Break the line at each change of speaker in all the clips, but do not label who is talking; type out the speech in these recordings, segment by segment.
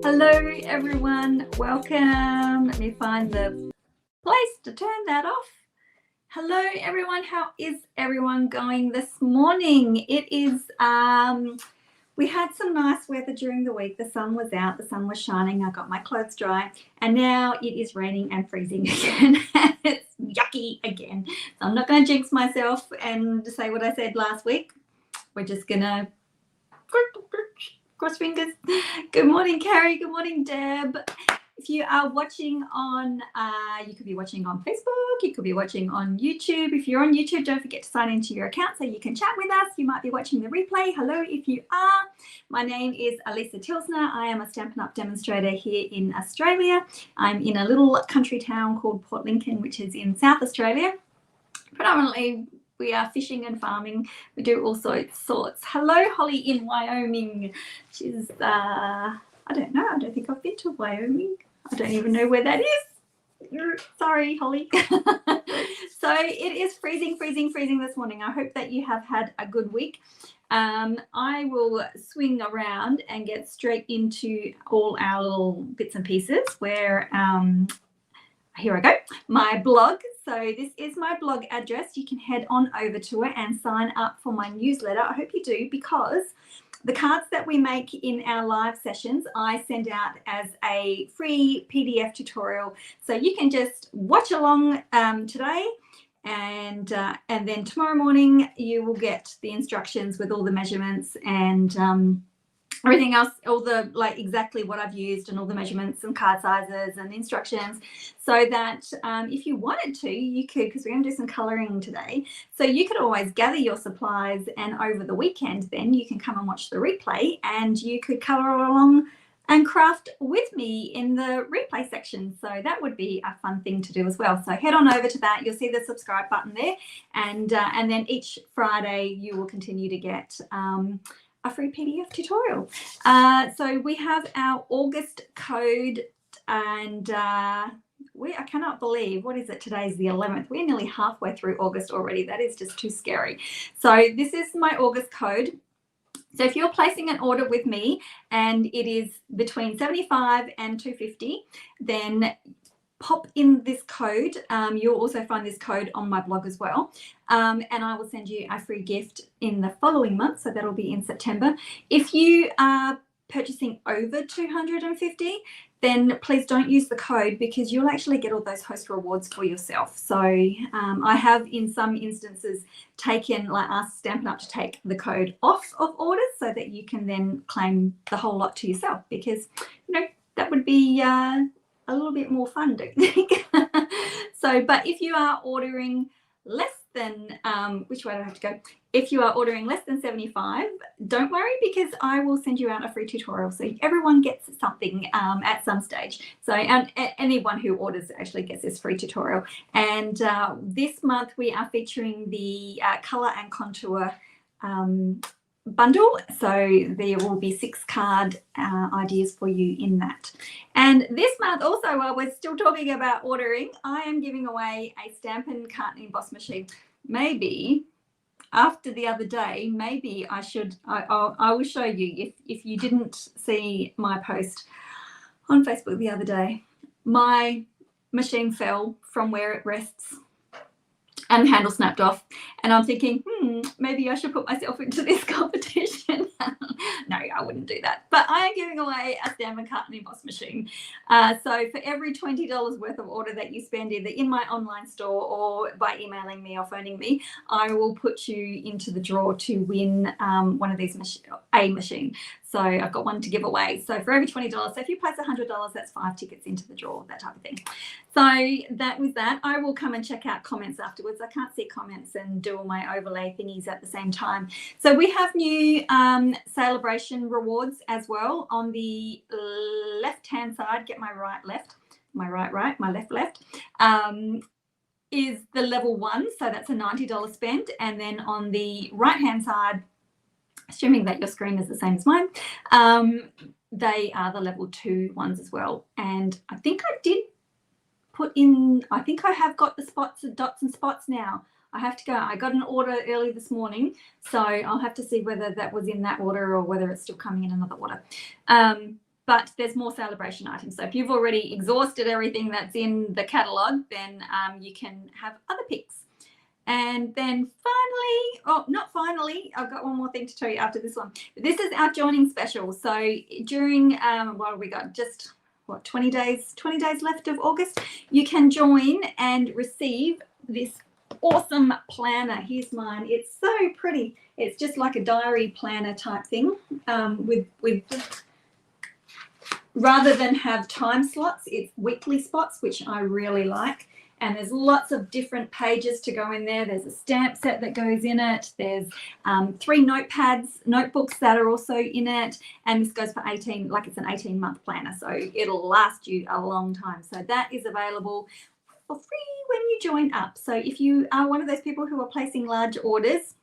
Hello everyone, welcome. Let me find the place to turn that off. Hello everyone, how is everyone going this morning? It is, we had some nice weather during the week. The sun was out, the sun was shining, I got my clothes dry, and now it is raining and freezing again. It's yucky again. So I'm not going to jinx myself and say what I said last week. We're just going to cross fingers. Good morning, Carrie. Good morning, Deb. If you are watching on, you could be watching on Facebook. You could be watching on YouTube. If you're on YouTube, don't forget to sign into your account so you can chat with us. You might be watching the replay. Hello, if you are. My name is Alisa Tilsner. I am a Stampin' Up demonstrator here in Australia. I'm in a little country town called Port Lincoln, which is in South Australia. Predominantly, we are fishing and farming. We do all sorts. Hello, Holly in Wyoming. She's, I don't know. I don't think I've been to Wyoming. I don't even know where that is. Sorry, Holly. So it is freezing this morning. I hope that you have had a good week. I will swing around and get straight into all our little bits and pieces where, here I go, my blog. So this is my blog address. You can head on over to it and sign up for my newsletter. I hope you do, because the cards that we make in our live sessions, I send out as a free PDF tutorial. So you can just watch along today, and then tomorrow morning you will get the instructions with all the measurements and everything else, all the, like, exactly what I've used and all the measurements and card sizes and instructions, so that if you wanted to, you could, because we're going to do some colouring today, so you could always gather your supplies, and over the weekend then you can come and watch the replay and you could colour along and craft with me in the replay section. So that would be a fun thing to do as well. So head on over to that. You'll see the subscribe button there, and then each Friday you will continue to get a free PDF tutorial. So we have our August code, and I cannot believe, what is it? Today's the 11th. We're nearly halfway through August already. That is just too scary. So this is my August code. So if you're placing an order with me and it is between $75 and $250, then pop in this code. You'll also find this code on my blog as well. And I will send you a free gift in the following month. So that'll be in September. If you are purchasing over $250, then please don't use the code, because you'll actually get all those host rewards for yourself. So I have in some instances taken, like, asked Stampin' Up to take the code off of orders so that you can then claim the whole lot to yourself, because, you know, that would be a little bit more fun, don't you think? So, but if you are ordering less than, which way do I have to go? If you are ordering less than 75, don't worry, because I will send you out a free tutorial. So everyone gets something at some stage. So anyone who orders actually gets this free tutorial. And this month we are featuring the Colour and Contour bundle, so there will be 6 card ideas for you in that. And this month also, while we're still talking about ordering, I am giving away a Stampin' Carton Emboss machine. Maybe after the other day, maybe I should, I will show you, if you didn't see my post on Facebook the other day, my machine fell from where it rests and the handle snapped off, and I'm thinking, maybe I should put myself into this competition. No, I wouldn't do that. But I am giving away a Stampin' Carton Emboss machine. So for every $20 worth of order that you spend either in my online store or by emailing me or phoning me, I will put you into the draw to win one of these machine. So I've got one to give away. So for every $20, so if you place $100, that's 5 tickets into the draw, that type of thing. So that was that. I will come and check out comments afterwards. I can't see comments and do all my overlay thingies at the same time. So we have new celebration rewards as well. On the left-hand side, get my right, left, my right, my left, is the level 1. So that's a $90 spend. And then on the right-hand side, assuming that your screen is the same as mine, they are the level 2 ones as well. And I think I did put in, I think I have got the spots and dots and spots now. I have to go. I got an order early this morning, so I'll have to see whether that was in that order or whether it's still coming in another order. but there's more celebration items. So if you've already exhausted everything that's in the catalogue, then you can have other picks. And then finally, oh, not finally, I've got one more thing to tell you after this one. This is our joining special. So during, what have we got? Just, what, 20 days left of August? You can join and receive this awesome planner. Here's mine. It's so pretty. It's just like a diary planner type thing with rather than have time slots, it's weekly spots, which I really like. And there's lots of different pages to go in there. There's a stamp set that goes in it. There's 3 notebooks that are also in it. And this goes for 18, like it's an 18-month planner. So it'll last you a long time. So that is available for free when you join up. So if you are one of those people who are placing large orders,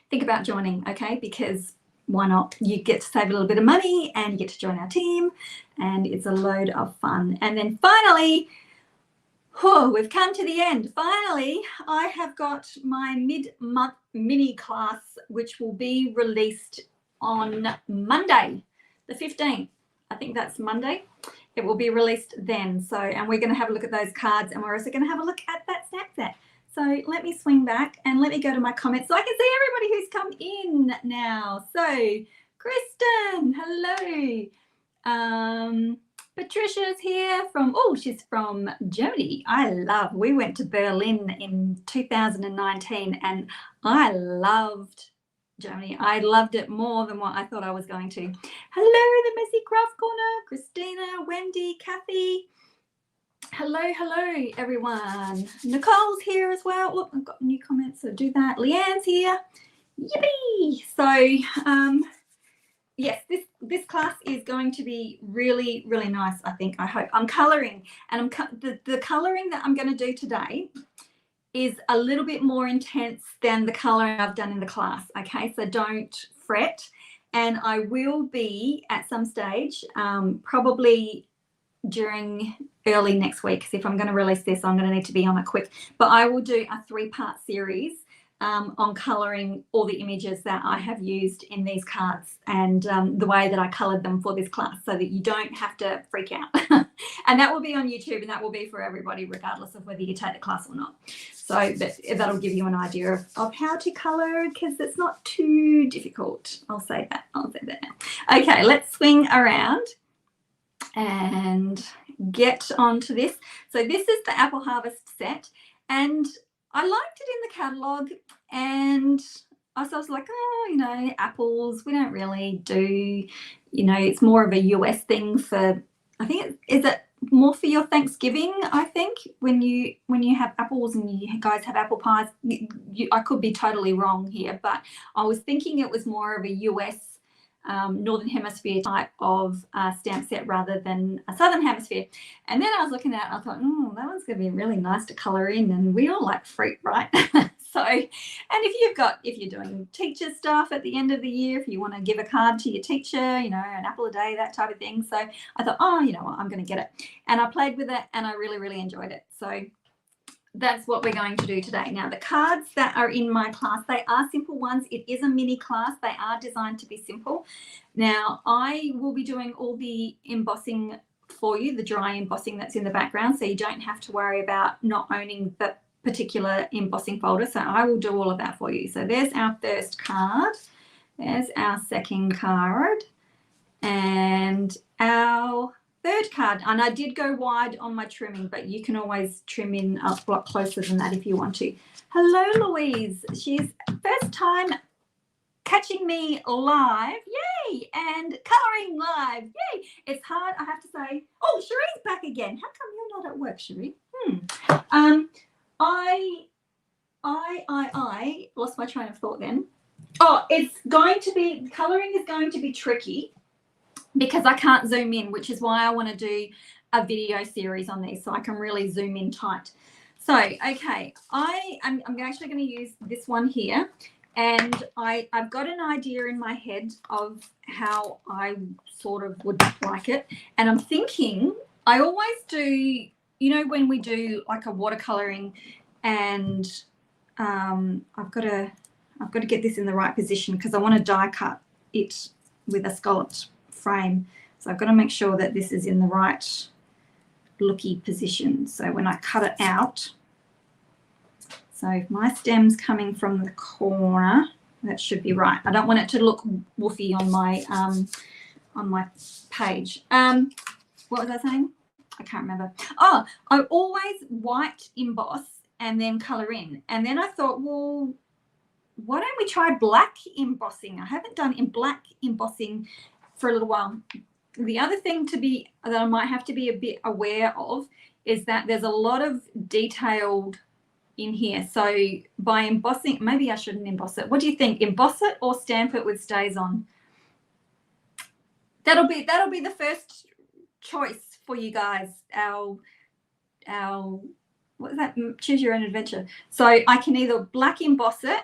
think about joining, okay? Because why not? You get to save a little bit of money and you get to join our team. And it's a load of fun. And then finally, oh, we've come to the end. Finally, I have got my mid-month mini class, which will be released on Monday, the 15th. I think that's Monday. It will be released then. So, and we're going to have a look at those cards, and we're also going to have a look at that stamp set. So let me swing back and let me go to my comments so I can see everybody who's come in now. So, Kristen, hello. Patricia's here from, oh, she's from Germany. We went to Berlin in 2019 and I loved Germany. I loved it more than what I thought I was going to. Hello, the Messy Craft Corner, Christina, Wendy, Kathy. Hello, everyone. Nicole's here as well. Look, I've got new comments, so do that. Leanne's here. Yippee! So, yes, this class is going to be really, really nice, I think. I hope. I'm colouring, and the colouring that I'm going to do today is a little bit more intense than the colouring I've done in the class, okay? So don't fret. And I will be at some stage, probably during early next week, because if I'm going to release this, I'm going to need to be on it quick. But I will do a 3-part series on colouring all the images that I have used in these cards and the way that I coloured them for this class, so that you don't have to freak out. And that will be on YouTube, and that will be for everybody regardless of whether you take the class or not. So that'll give you an idea of how to colour, because it's not too difficult. I'll say that now. Okay, let's swing around and get onto this. So this is the Apple Harvest set, and I liked it in the catalogue, and I was like, oh, you know, apples, we don't really do, you know, it's more of a US thing for, I think, is it more for your Thanksgiving, I think, when you have apples and you guys have apple pies. I could be totally wrong here, but I was thinking it was more of a US Northern Hemisphere type of stamp set rather than a Southern Hemisphere. And then I was looking at it, I thought, that one's going to be really nice to colour in, and we all like fruit, right? So, and if you're doing teacher stuff at the end of the year, if you want to give a card to your teacher, you know, an apple a day, that type of thing. So I thought, oh, you know what, I'm going to get it. And I played with it and I really, really enjoyed it. So that's what we're going to do today. Now, the cards that are in my class, they are simple ones. It is a mini class. They are designed to be simple. Now, I will be doing all the embossing for you, the dry embossing that's in the background, so you don't have to worry about not owning the particular embossing folder. So I will do all of that for you. So there's our first card. There's our second card. And our third card, and I did go wide on my trimming, but you can always trim in a lot closer than that if you want to. Hello, Louise. She's first time catching me live. Yay! And colouring live. Yay! It's hard, I have to say. Oh, Cherie's back again. How come you're not at work, Cherie? I lost my train of thought then. Oh, colouring is going to be tricky, because I can't zoom in, which is why I want to do a video series on these so I can really zoom in tight. So, okay, I'm actually going to use this one here, and I've got an idea in my head of how I sort of would like it, and I'm thinking I always do, you know, when we do like a watercoloring, and I've got to get this in the right position because I want to die cut it with a scalloped frame. So So I've got to make sure that this is in the right looky position. So when I cut it out, so if my stem's coming from the corner, that should be right. I don't want it to look woofy on my page. What was I saying? I can't remember. Oh, I always white emboss and then colour in. And then I thought, well, why don't we try black embossing? I haven't done black embossing for a little while. The other thing that I might have to be a bit aware of is that there's a lot of detailed in here. So by embossing, maybe I shouldn't emboss it. What do you think? Emboss it or stamp it with Stays On? That'll be the first choice for you guys. Our what is that? Choose your own adventure. So I can either black emboss it,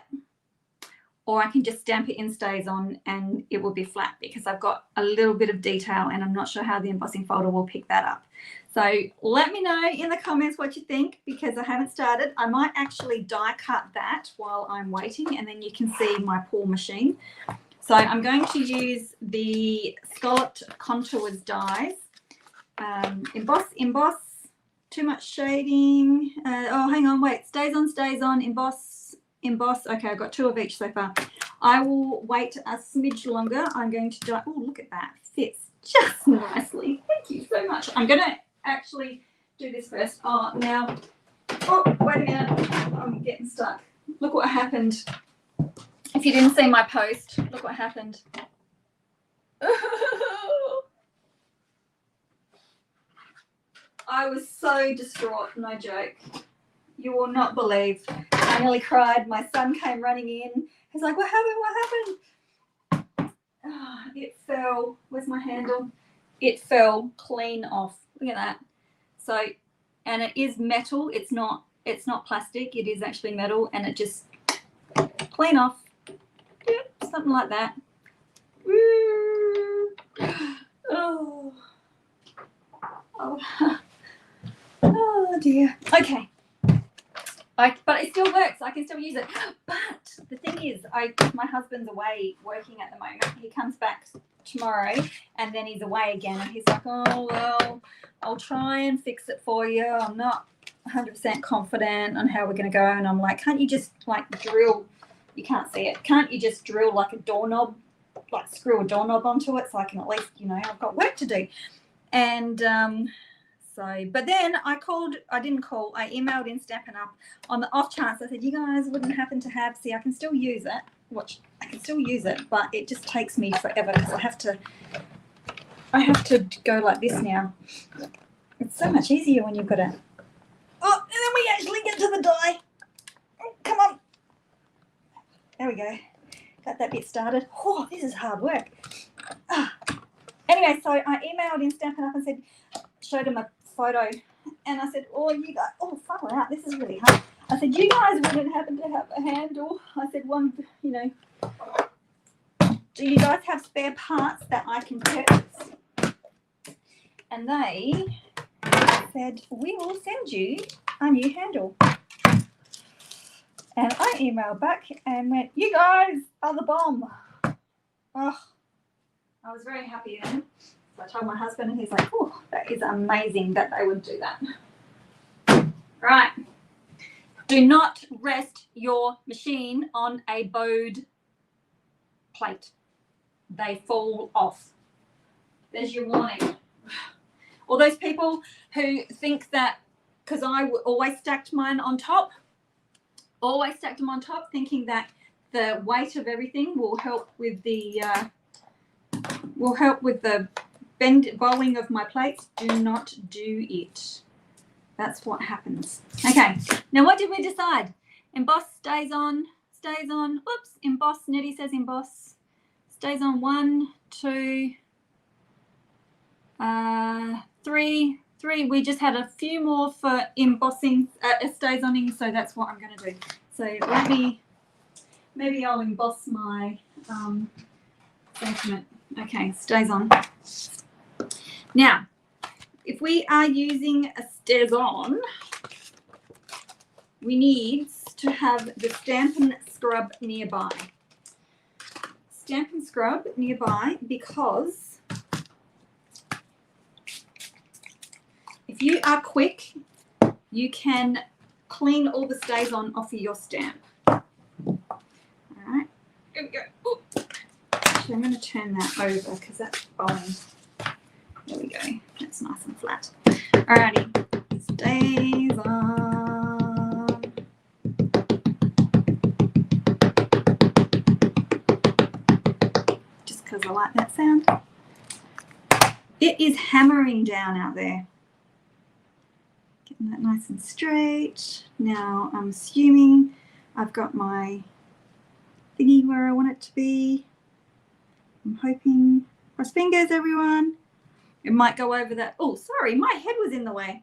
or I can just stamp it in Stays On and it will be flat because I've got a little bit of detail and I'm not sure how the embossing folder will pick that up. So let me know in the comments what you think, because I haven't started. I might actually die cut that while I'm waiting, and then you can see my poor machine. So I'm going to use the Scalloped Contours dies. Emboss, too much shading. Oh, hang on, wait, Stays On, emboss. Okay, I've got 2 of each so far. I will wait a smidge longer. I'm going to do, oh, look at that, fits just nicely. Thank you so much. I'm going to actually do this first. Oh, now, oh, wait a minute, I'm getting stuck. Look what happened. If you didn't see my post, look what happened. I was so distraught, no joke. You will not believe. I nearly cried. My son came running in. He's like, what happened? What happened? Oh, it fell. Where's my handle? It fell clean off. Look at that. So, and it is metal. It's not plastic. It is actually metal, and it just clean off. Yep, something like that. Oh. Oh dear. Okay. But it still works. I can still use it. But the thing is, my husband's away working at the moment. He comes back tomorrow, and then he's away again. And he's like, oh, well, I'll try and fix it for you. I'm not 100% confident on how we're going to go. And I'm like, can't you just, like, drill? You can't see it. Can't you just drill, like, a doorknob, like, screw a doorknob onto it so I can at least, I've got work to do. And so, but then I emailed in Stampin' Up on the off chance. I said, you guys wouldn't happen to have, see, I can still use it. I can still use it, but it just takes me forever because I have to go like this now. It's so much easier when you've got a, oh, and then we actually get to the die. Oh, come on. There we go. Got that bit started. Oh, this is hard work. Anyway, so I emailed in Stampin' Up and said, showed him a photo, and I said, oh, you guys, oh, far out, this is really hard. I said, you guys wouldn't happen to have a handle? I said, one, do you guys have spare parts that I can purchase? And they said, we will send you a new handle. And I emailed back and went, you guys are the bomb. Oh, I was very happy then. So I told my husband, and he's like, oh, that is amazing that they would do that. Right. Do not rest your machine on a bowed plate. They fall off. There's your warning. All those people who think that, because I always stacked mine on top, thinking that the weight of everything will help with the bowing of my plates. Do not do it. That's what happens. Okay, now what did we decide? Emboss, Stays On. Oops, emboss. Nettie says emboss. Stays On 1, 2, 3. We just had a few more for embossing, Stays Oning, so that's what I'm going to do. So maybe I'll emboss my sentiment. Okay, Stays On. Now, if we are using a Stays On, we need to have the Stampin' Scrub nearby. Stampin' Scrub nearby because if you are quick, you can clean all the stays on off of your stamp. All right, here we go. Ooh. Actually, I'm going to turn that over because that's bowing. There we go. That's nice and flat. Alrighty, stays on. Just because I like that sound. It is hammering down out there. Getting that nice and straight. Now I'm assuming I've got my thingy where I want it to be. I'm hoping. Cross fingers, everyone. It might go over that. Oh, sorry, my head was in the way.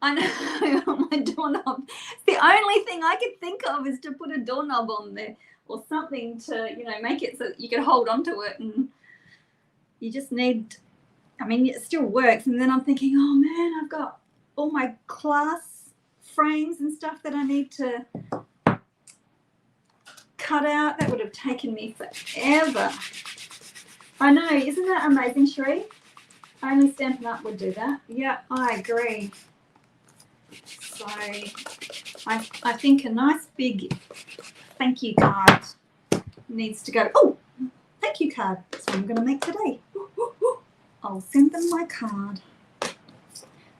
I know, my doorknob. The only thing I could think of is to put a doorknob on there or something to, you know, make it so that you could hold on to it. And you just need, I mean, it still works. And then I'm thinking, oh man, I've got all my class frames and stuff that I need to cut out. That would have taken me forever. I know, isn't that amazing, Sheree? Only Stampin' Up would do that. Yeah, I agree. So I think a nice big thank you card needs to go. Oh, thank you card. That's what I'm going to make today. I'll send them my card.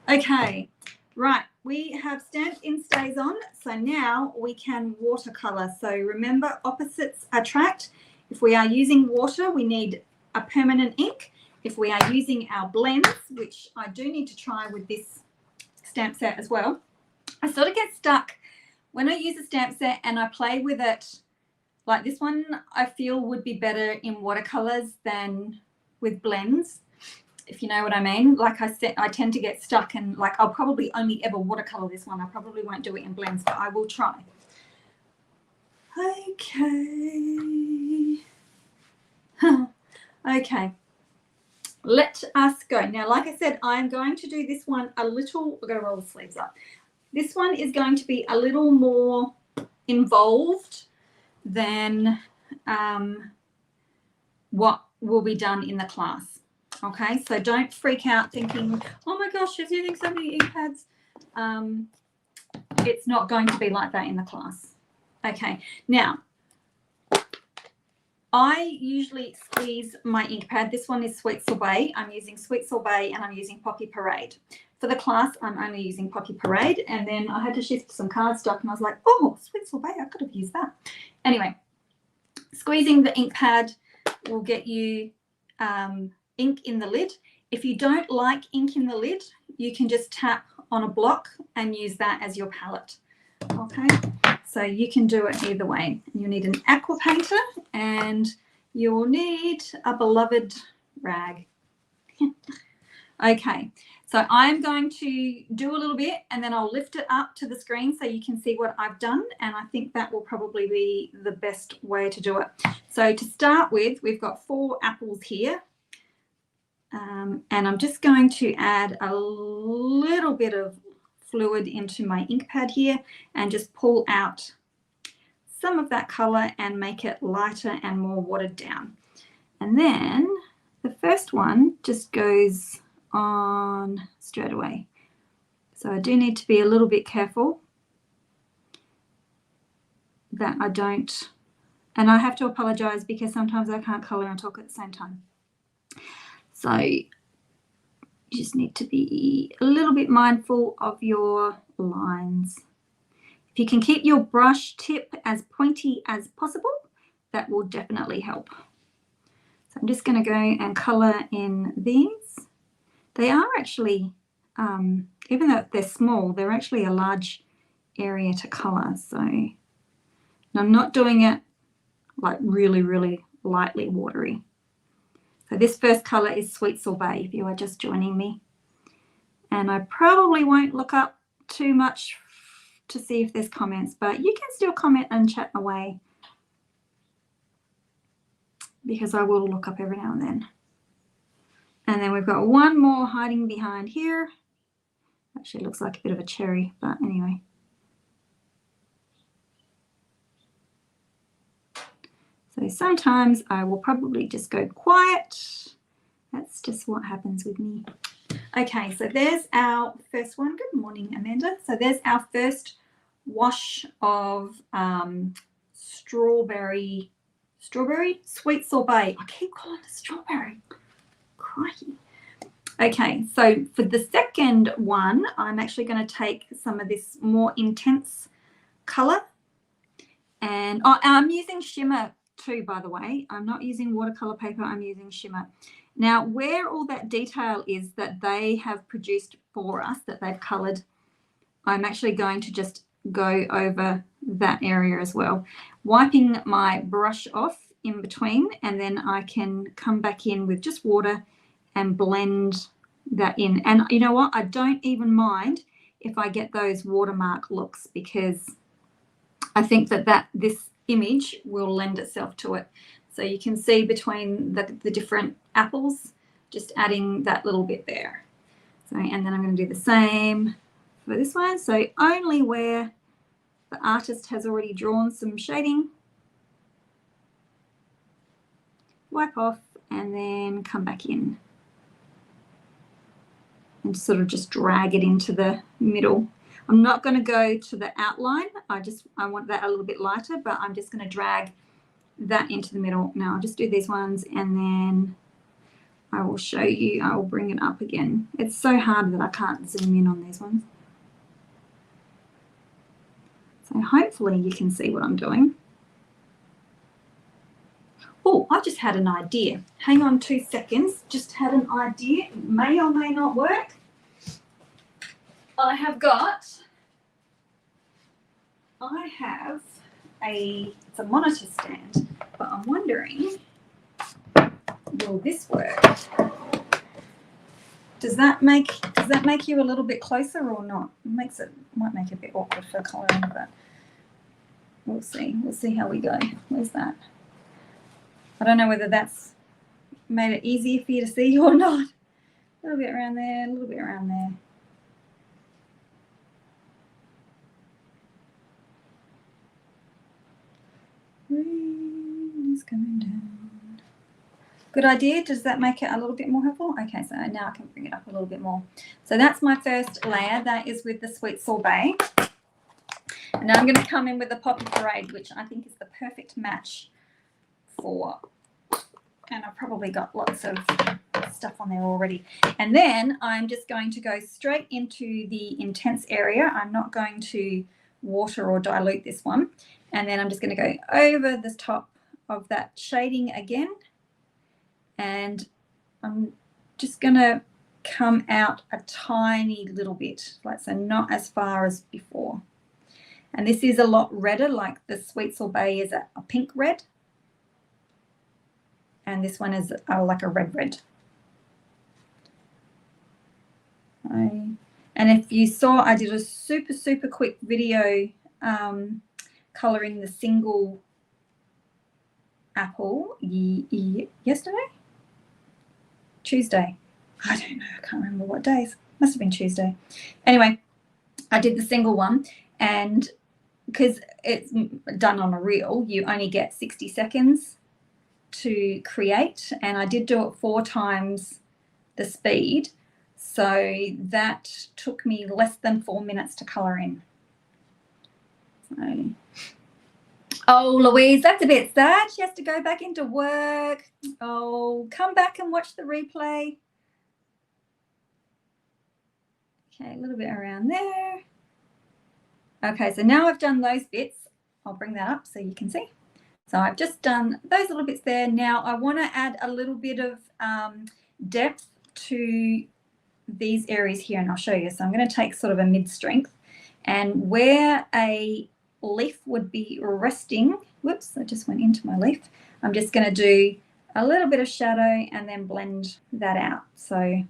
Okay, right. We have stamped in stays on. So now we can watercolor. So remember, opposites attract. If we are using water, we need a permanent ink. If we are using our blends, which I do need to try with this stamp set as well, I sort of get stuck when I use a stamp set and I play with it. Like this one, I feel would be better in watercolors than with blends, if you know what I mean. Like I said, I tend to get stuck, and like I'll probably only ever watercolor this one. I probably won't do it in blends, but I will try. Okay. Okay. Let us go. Now, like I said, I'm going to do this one a little, we're going to roll the sleeves up. This one is going to be a little more involved than what will be done in the class. Okay, so don't freak out thinking, oh my gosh, she's using so many ink pads. It's not going to be like that in the class. Okay, now, I usually squeeze my ink pad. This one is Sweet Sorbet. I'm using Sweet Sorbet and I'm using Poppy Parade. For the class, I'm only using Poppy Parade, and then I had to shift some cardstock and I was like, oh, Sweet Sorbet, I could have used that. Anyway, squeezing the ink pad will get you ink in the lid. If you don't like ink in the lid, you can just tap on a block and use that as your palette. Okay, so you can do it either way. You'll need an aqua painter and you'll need a beloved rag. Okay, so I'm going to do a little bit and then I'll lift it up to the screen so you can see what I've done, and I think that will probably be the best way to do it. So to start with, we've got 4 apples here, and I'm just going to add a little bit of fluid into my ink pad here and just pull out some of that color and make it lighter and more watered down. And then the first one just goes on straight away. So I do need to be a little bit careful that I don't, and I have to apologize because sometimes I can't color and talk at the same time. So you just need to be a little bit mindful of your lines. If you can keep your brush tip as pointy as possible, that will definitely help. So I'm just going to go and color in these. They are actually, even though they're small, they're actually a large area to color. So I'm not doing it like really, really lightly watery. So this first color is Sweet Sorbet, if you are just joining me. And I probably won't look up too much to see if there's comments, but you can still comment and chat away because I will look up every now and then. And then we've got one more hiding behind here. Actually looks like a bit of a cherry, but anyway. So sometimes I will probably just go quiet. That's just what happens with me. Okay, so there's our first one. Good morning, Amanda. So there's our first wash of strawberry sweet sorbet. I keep calling it strawberry. Crikey. Okay, so for the second one, I'm actually going to take some of this more intense color. And I'm using shimmer too, by the way. I'm not using watercolor paper, I'm using shimmer. Now, where all that detail is that they have produced for us, that they've colored, I'm actually going to just go over that area as well, wiping my brush off in between, and then I can come back in with just water and blend that in. And you know what? I don't even mind if I get those watermark looks, because I think that this image will lend itself to it. So you can see between the different apples, just adding that little bit there. So, and then I'm going to do the same for this one. So only where the artist has already drawn some shading, wipe off, and then come back in and sort of just drag it into the middle. I'm not going to go to the outline. I want that a little bit lighter, but I'm just going to drag that into the middle. Now I'll just do these ones, and then I will show you. I will bring it up again. It's so hard that I can't zoom in on these ones. So hopefully you can see what I'm doing. Oh, I just had an idea. Hang on 2 seconds. Just had an idea. It may or may not work. I have it's a monitor stand, but I'm wondering, will this work? Does that make you a little bit closer or not? Might make it a bit awkward for colouring, but we'll see. We'll see how we go. Where's that? I don't know whether that's made it easier for you to see or not. A little bit around there, a little bit around there. Rain is coming down. Good idea. Does that make it a little bit more helpful? Okay, so now I can bring it up a little bit more. So that's my first layer. That is with the sweet sorbet. And now I'm going to come in with the Poppy Parade, which I think is the perfect match for, and I've probably got lots of stuff on there already. And then I'm just going to go straight into the intense area. I'm not going to water or dilute this one. And then I'm just going to go over the top of that shading again. And I'm just going to come out a tiny little bit, like so, not as far as before. And this is a lot redder, like the sweet sorbet is a pink red. And this one is like a red. And if you saw, I did a super quick video colouring the single apple yesterday? Tuesday. I don't know. I can't remember what days. Must have been Tuesday. Anyway, I did the single one, and because it's done on a reel, you only get 60 seconds to create, and I did do it 4 times the speed, so that took me less than 4 minutes to colour in. So, oh, Louise, that's a bit sad. She has to go back into work. Oh, come back and watch the replay. Okay, a little bit around there. Okay, so now I've done those bits. I'll bring that up so you can see. So I've just done those little bits there. Now I want to add a little bit of depth to these areas here, and I'll show you. So I'm going to take sort of a mid-strength, and where a leaf would be resting, whoops, I just went into my leaf, I'm just going to do a little bit of shadow and then blend that out. So I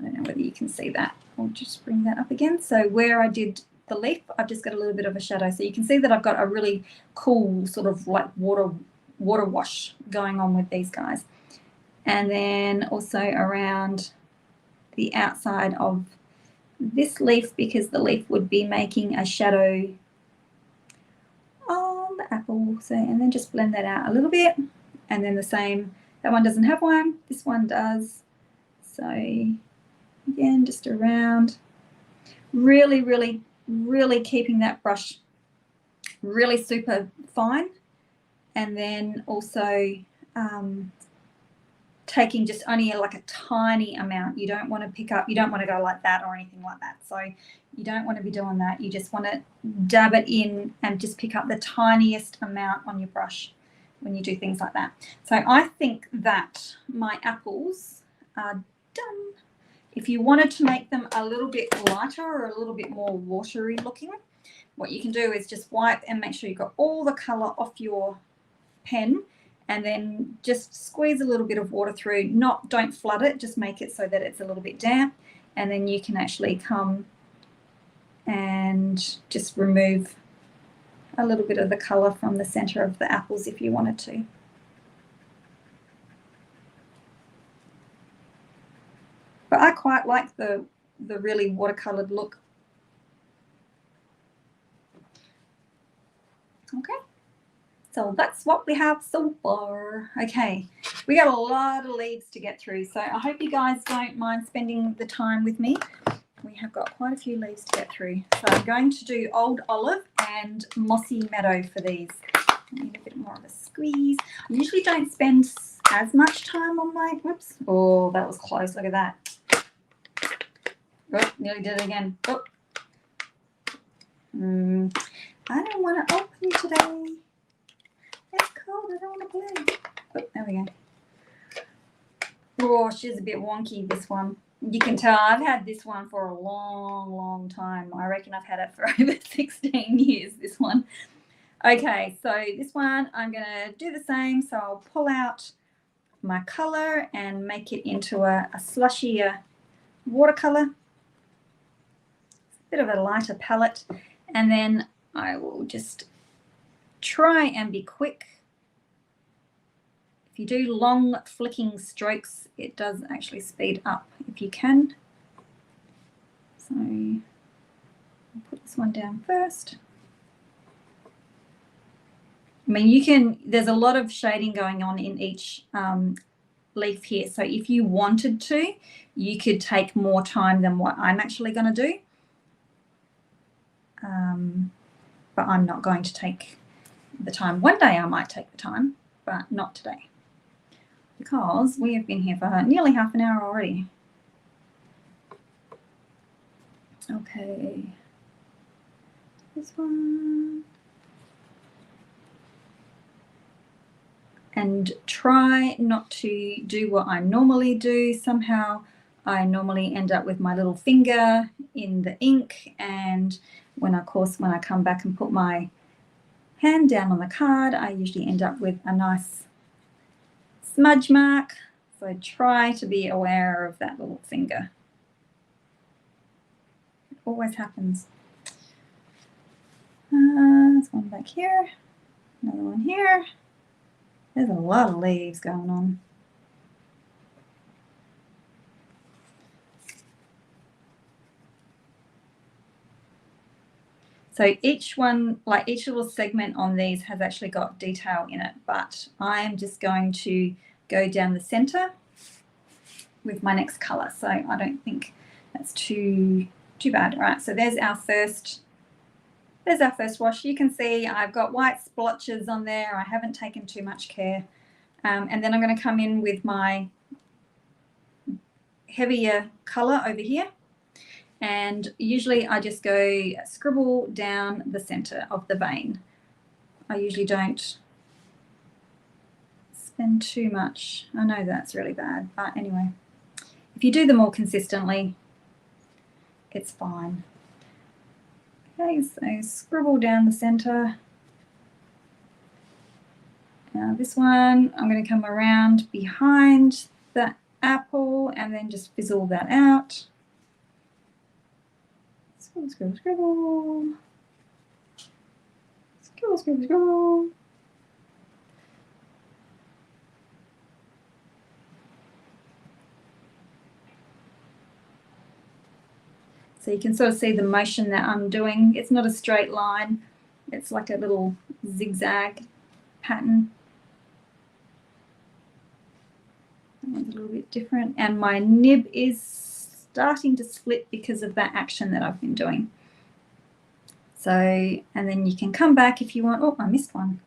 don't know whether you can see that. I'll just bring that up again. So where I did the leaf, I've just got a little bit of a shadow. So you can see that I've got a really cool sort of like water wash going on with these guys. And then also around the outside of this leaf, because the leaf would be making a shadow on the apple. So, and then just blend that out a little bit. And then the same, that one doesn't have one, this one does. So Again, just around. Really, really, really keeping that brush really super fine. And then also taking just only like a tiny amount. You don't want to pick up, you don't want to go like that or anything like that. So you don't want to be doing that. You just want to dab it in and just pick up the tiniest amount on your brush when you do things like that. So I think that my apples are done. If you wanted to make them a little bit lighter or a little bit more watery looking, what you can do is just wipe and make sure you've got all the colour off your pen, and then just squeeze a little bit of water through. Don't flood it, just make it so that it's a little bit damp, and then you can actually come and just remove a little bit of the colour from the centre of the apples if you wanted to. But I quite like the really watercoloured look. Okay. So that's what we have so far. Okay, we got a lot of leaves to get through, so I hope you guys don't mind spending the time with me. We have got quite a few leaves to get through. So I'm going to do Old Olive and Mossy Meadow for these. I need a bit more of a squeeze. I usually don't spend as much time on my, whoops, oh, that was close, look at that. Oh, nearly did it again. Oh. I don't want to open today. It's cold, I don't want to play. Oh, there we go. Oh, she's a bit wonky, this one. You can tell I've had this one for a long, long time. I reckon I've had it for over 16 years, this one. Okay, so this one I'm going to do the same. So I'll pull out my colour and make it into a slushier watercolour. Bit of a lighter palette. And then I will just try and be quick. If you do long flicking strokes, it does actually speed up if you can. So I'll put this one down first. I mean, there's a lot of shading going on in each leaf here. So if you wanted to, you could take more time than what I'm actually going to do. But I'm not going to take the time. One day I might take the time, but not today, because we have been here for nearly half an hour already. Okay, this one. And try not to do what I normally do. Somehow I normally end up with my little finger in the ink, and when I come back and put my hand down on the card, I usually end up with a nice smudge mark. So try to be aware of that little finger. It always happens. There's one back here, another one here. There's a lot of leaves going on. So each one, like each little segment on these has actually got detail in it, but I am just going to go down the center with my next color. So I don't think that's too bad. All right, so there's our first wash. You can see I've got white splotches on there. I haven't taken too much care. And then I'm going to come in with my heavier color over here. And usually I just go scribble down the center of the vein. I usually don't spend too much. I know that's really bad, but anyway, if you do them all consistently, it's fine. Okay, so scribble down the center. Now this one, I'm going to come around behind the apple and then just fizzle that out. Scribble, scribble, scribble. Scribble, scribble, scribble. So you can sort of see the motion that I'm doing. It's not a straight line. It's like a little zigzag pattern. That one's a little bit different. And my nib is starting to split because of that action that I've been doing. So, and then you can come back if you want. Oh, I missed one.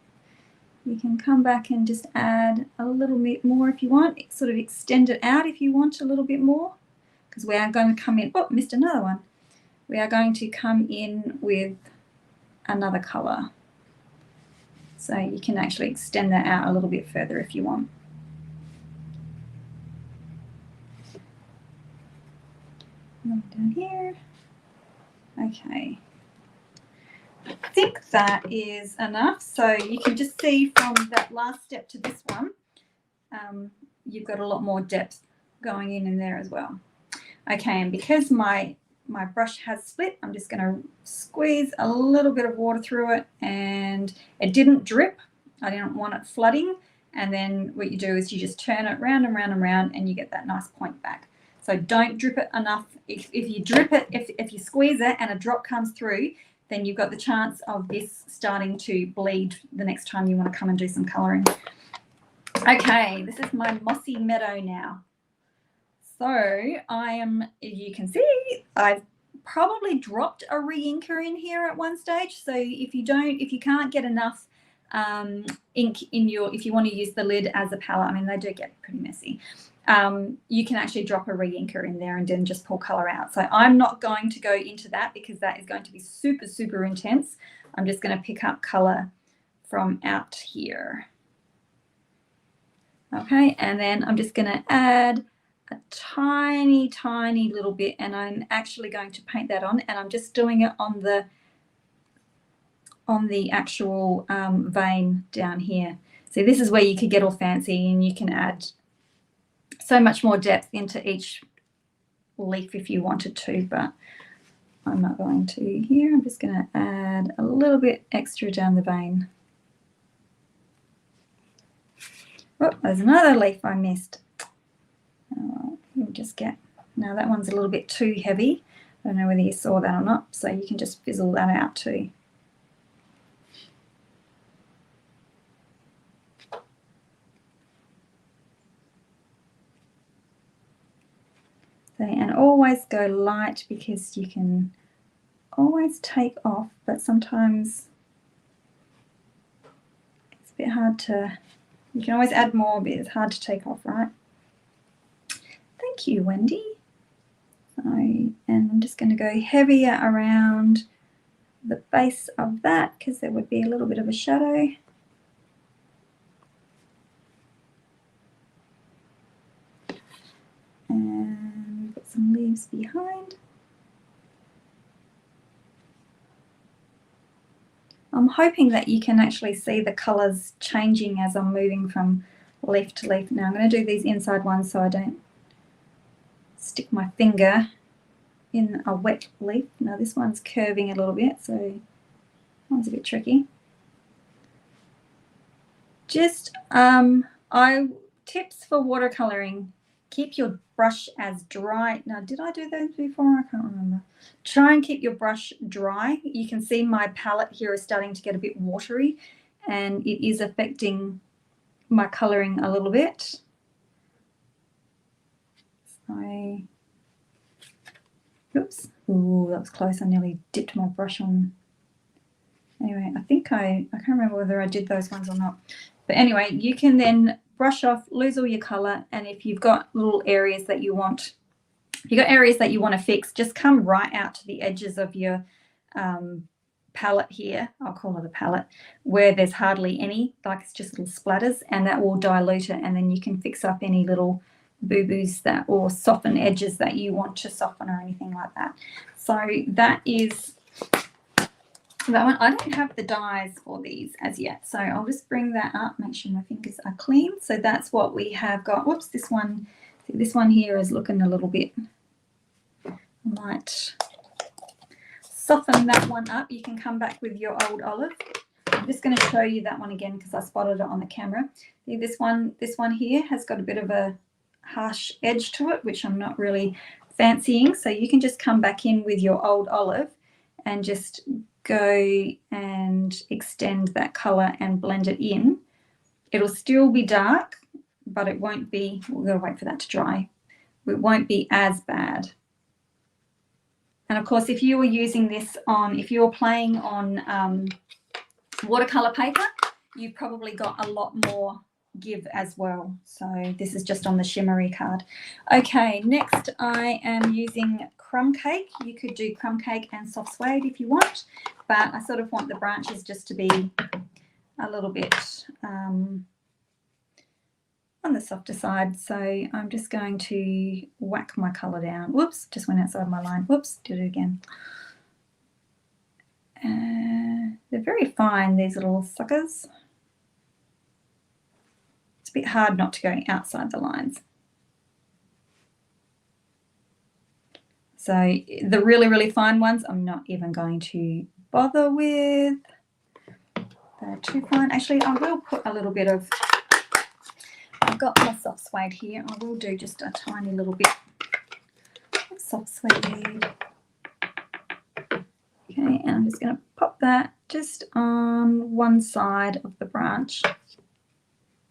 You can come back and just add a little bit more if you want. Sort of extend it out if you want a little bit more, because we are going to come in. Oh, missed another one. We are going to come in with another color. So you can actually extend that out a little bit further if you want. Down here. Okay. I think that is enough. So you can just see from that last step to this one, you've got a lot more depth going in there as well. Okay, and because my brush has split, I'm just going to squeeze a little bit of water through it, and it didn't drip. I didn't want it flooding. And then what you do is you just turn it round and round and round, and you get that nice point back. So don't drip it enough. If you drip it, if you squeeze it and a drop comes through, then you've got the chance of this starting to bleed the next time you want to come and do some colouring. Okay, this is my mossy meadow now. So I am, you can see, I've probably dropped a re-inker in here at one stage. So if you can't get enough ink in your, if you want to use the lid as a palette, I mean, they do get pretty messy. You can actually drop a re-inker in there and then just pull colour out. So I'm not going to go into that because that is going to be super, super intense. I'm just going to pick up colour from out here. Okay, and then I'm just going to add a tiny, tiny little bit, and I'm actually going to paint that on, and I'm just doing it on the actual vein down here. So this is where you could get all fancy and you can add so much more depth into each leaf if you wanted to, but I'm not going to here. I'm just going to add a little bit extra down the vein. Oh, there's another leaf I missed. Oh, you'll just get, now that one's a little bit too heavy. I don't know whether you saw that or not, so you can just fizzle that out too. So, and always go light because you can always take off, but sometimes it's a bit hard to, you can always add more, but it's hard to take off, right? Thank you, Wendy. So, and I'm just going to go heavier around the base of that because there would be a little bit of a shadow. And we've got some leaves behind. I'm hoping that you can actually see the colours changing as I'm moving from leaf to leaf. Now I'm going to do these inside ones so I don't stick my finger in a wet leaf. Now this one's curving a little bit, so that one's a bit tricky. Just tips for watercolouring. Keep your brush as dry. Now, did I do those before? I can't remember. Try and keep your brush dry. You can see my palette here is starting to get a bit watery, and it is affecting my colouring a little bit. So, oops. Ooh, that was close. I nearly dipped my brush on. Anyway, I think I can't remember whether I did those ones or not. But anyway, you can then brush off, lose all your colour, and if you've got little areas that you want, if you've got areas that you want to fix, just come right out to the edges of your palette here. I'll call it a palette, where there's hardly any, like it's just little splatters, and that will dilute it, and then you can fix up any little boo-boos that, or soften edges that you want to soften or anything like that. So that is that one. I don't have the dies for these as yet, so I'll just bring that up, make sure my fingers are clean. So that's what we have got. Whoops, this one here is looking a little bit, I might soften that one up. You can come back with your old olive. I'm just going to show you that one again because I spotted it on the camera. See, this one here has got a bit of a harsh edge to it, which I'm not really fancying. So you can just come back in with your old olive and just go and extend that colour and blend it in. It'll still be dark, but it won't be, we've got to wait for that to dry. It won't be as bad. And of course, if you were using this on, if you were playing on watercolor paper, you probably got a lot more give as well. So this is just on the shimmery card. Okay, next I am using crumb cake. You could do crumb cake and soft suede if you want, but I sort of want the branches just to be a little bit on the softer side. So I'm just going to whack my colour down. Whoops, just went outside my line. Whoops, did it again. They're very fine, these little suckers. It's a bit hard not to go outside the lines. So the really, really fine ones, I'm not even going to bother with. They're too fine. Actually, I will put a little bit of, I've got my soft suede here. I will do just a tiny little bit of soft suede. Okay, and I'm just going to pop that just on one side of the branch.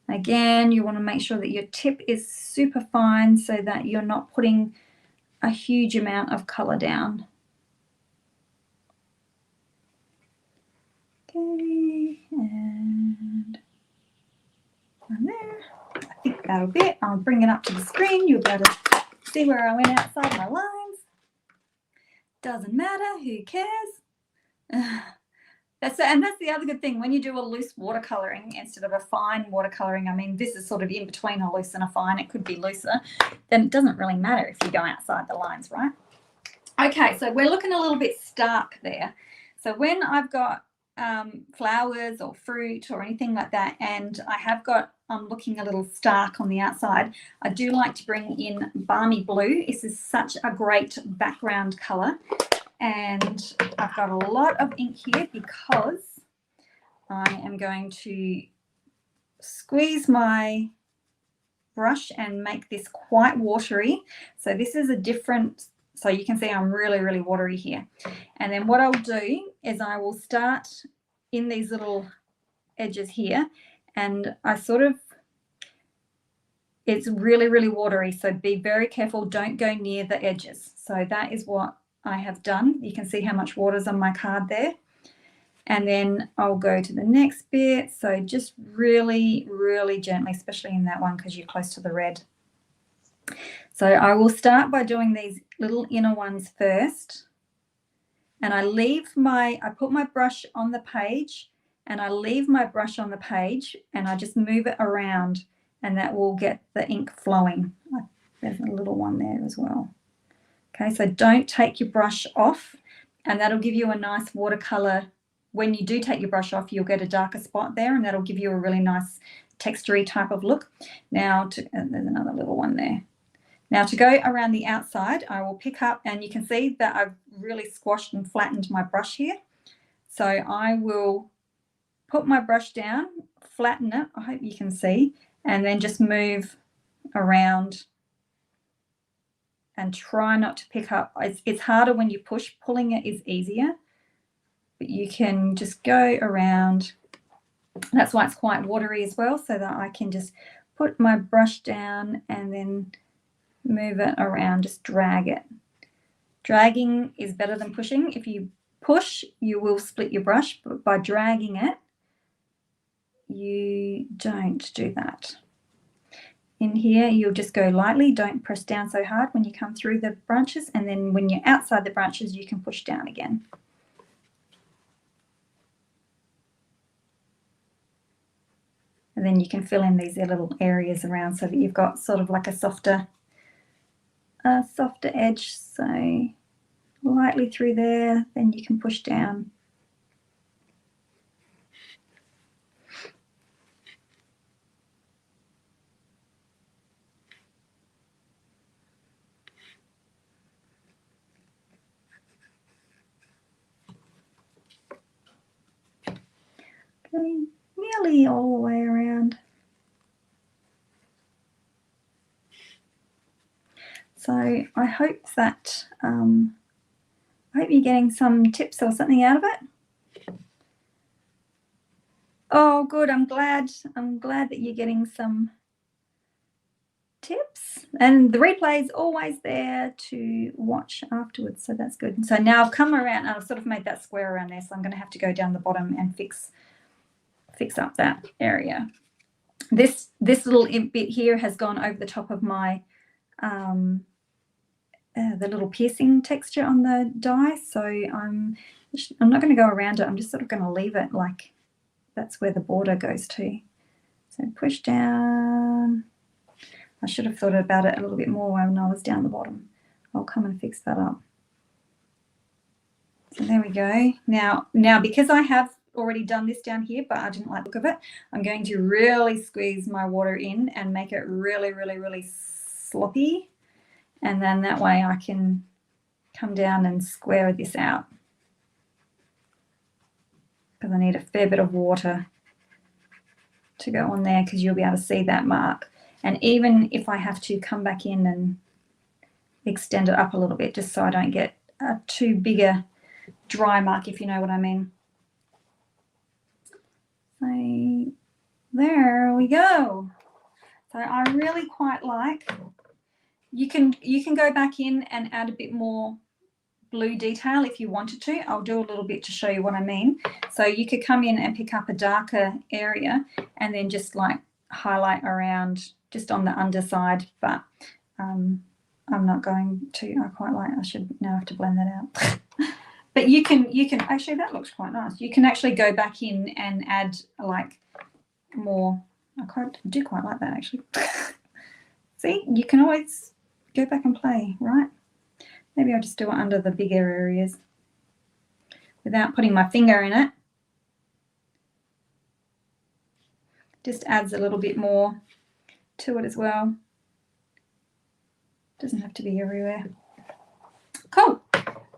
Again, you want to make sure that your tip is super fine so that you're not putting a huge amount of colour down. Okay, and one there. I think that'll be it. I'll bring it up to the screen. You'll be able to see where I went outside my lines. Doesn't matter, who cares? That's the other good thing when you do a loose watercolouring instead of a fine watercolouring. I mean, this is sort of in between a loose and a fine. It could be looser. Then it doesn't really matter if you go outside the lines, right? Okay, so we're looking a little bit stark there. So when I've got flowers or fruit or anything like that, and I'm looking a little stark on the outside, I do like to bring in balmy blue. This is such a great background colour. And I've got a lot of ink here because I am going to squeeze my brush and make this quite watery. So this is a different, so you can see I'm really, really watery here. And then what I'll do is I will start in these little edges here, and it's really, really watery. So be very careful. Don't go near the edges. So that is what I have done. You can see how much water's on my card there. And then I'll go to the next bit. So just really, really gently, especially in that one because you're close to the red. So I will start by doing these little inner ones first. And I put my brush on the page, and I leave my brush on the page, and I just move it around, and that will get the ink flowing. There's a little one there as well. Okay, so don't take your brush off, and that'll give you a nice watercolor. When you do take your brush off, you'll get a darker spot there, and that'll give you a really nice textury type of look. Now, there's another little one there. Now to go around the outside, I will pick up, and you can see that I've really squashed and flattened my brush here. So I will put my brush down, flatten it, I hope you can see, and then just move around and try not to pick up. It's harder when you push. Pulling it is easier, but you can just go around. That's why it's quite watery as well, so that I can just put my brush down and then move it around, just drag it. Dragging is better than pushing. If you push, you will split your brush, but by dragging it, you don't do that. In here, you'll just go lightly. Don't press down so hard when you come through the branches, and then when you're outside the branches, you can push down again. And then you can fill in these little areas around so that you've got sort of like a softer edge. So lightly through there, then you can push down. Okay, nearly all the way around. So I hope that I hope you're getting some tips or something out of it. Oh, good. I'm glad that you're getting some tips. And the replay is always there to watch afterwards, so that's good. So now I've come around and I've sort of made that square around there, so I'm going to have to go down the bottom and fix up that area. This little bit here has gone over the top of my the little piercing texture on the die, so I'm not going to go around it. I'm just sort of going to leave it like that's where the border goes to. So push down. I should have thought about it a little bit more when I was down the bottom. I'll come and fix that up. So there we go. Now because I have already done this down here, but I didn't like the look of it, I'm going to really squeeze my water in and make it really, really, really sloppy. And then that way I can come down and square this out, because I need a fair bit of water to go on there, because you'll be able to see that mark. And even if I have to come back in and extend it up a little bit, just so I don't get a too big a dry mark, if you know what I mean. So there we go. So I really quite like, you can go back in and add a bit more blue detail if you wanted to. I'll do a little bit to show you what I mean. So you could come in and pick up a darker area and then just like highlight around just on the underside, but I'm not going to. I quite like, I should now have to blend that out. But you can actually, that looks quite nice. You can actually go back in and add like more. I do quite like that actually. See, you can always go back and play, right? Maybe I'll just do it under the bigger areas without putting my finger in it. Just adds a little bit more to it as well. Doesn't have to be everywhere. Cool.